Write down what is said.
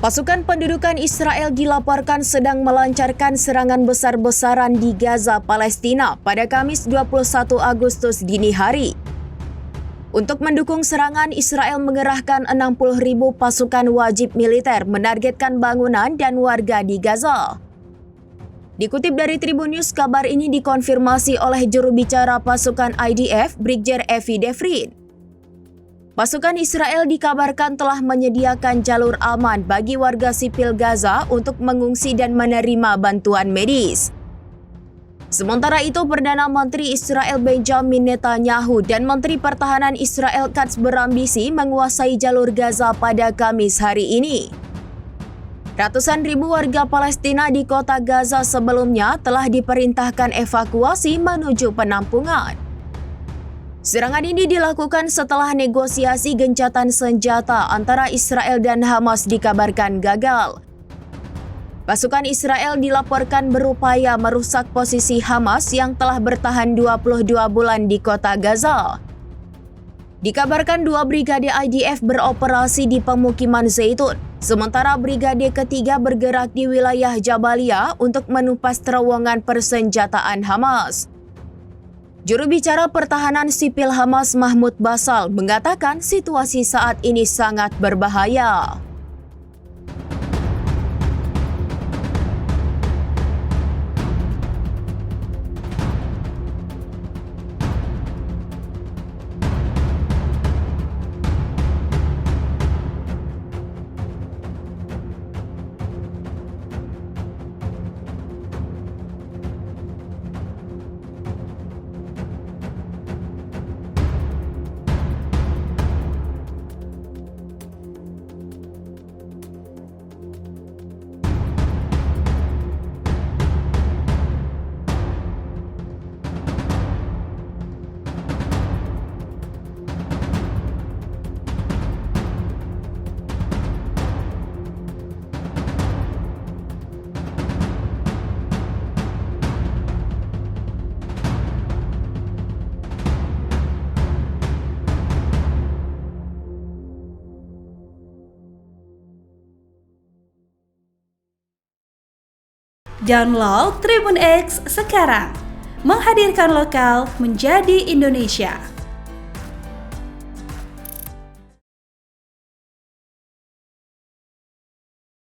Pasukan pendudukan Israel dilaporkan sedang melancarkan serangan besar-besaran di Gaza, Palestina pada Kamis 21 Agustus dini hari. Untuk mendukung serangan, Israel mengerahkan 60.000 pasukan wajib militer menargetkan bangunan dan warga di Gaza. Dikutip dari Tribun News, kabar ini dikonfirmasi oleh juru bicara pasukan IDF, Brigjen Avi Defrin. Pasukan Israel dikabarkan telah menyediakan jalur aman bagi warga sipil Gaza untuk mengungsi dan menerima bantuan medis. Sementara itu, Perdana Menteri Israel Benjamin Netanyahu dan Menteri Pertahanan Israel Katz berambisi menguasai jalur Gaza pada Kamis hari ini. Ratusan ribu warga Palestina di kota Gaza sebelumnya telah diperintahkan evakuasi menuju penampungan. Serangan ini dilakukan setelah negosiasi gencatan senjata antara Israel dan Hamas dikabarkan gagal. Pasukan Israel dilaporkan berupaya merusak posisi Hamas yang telah bertahan 22 bulan di kota Gaza. Dikabarkan 2 brigade IDF beroperasi di pemukiman Zaitun, sementara brigade ketiga bergerak di wilayah Jabalia untuk menumpas terowongan persenjataan Hamas. Juru bicara pertahanan sipil Hamas Mahmud Basal mengatakan situasi saat ini sangat berbahaya. Download Tribun X sekarang, menghadirkan lokal menjadi Indonesia.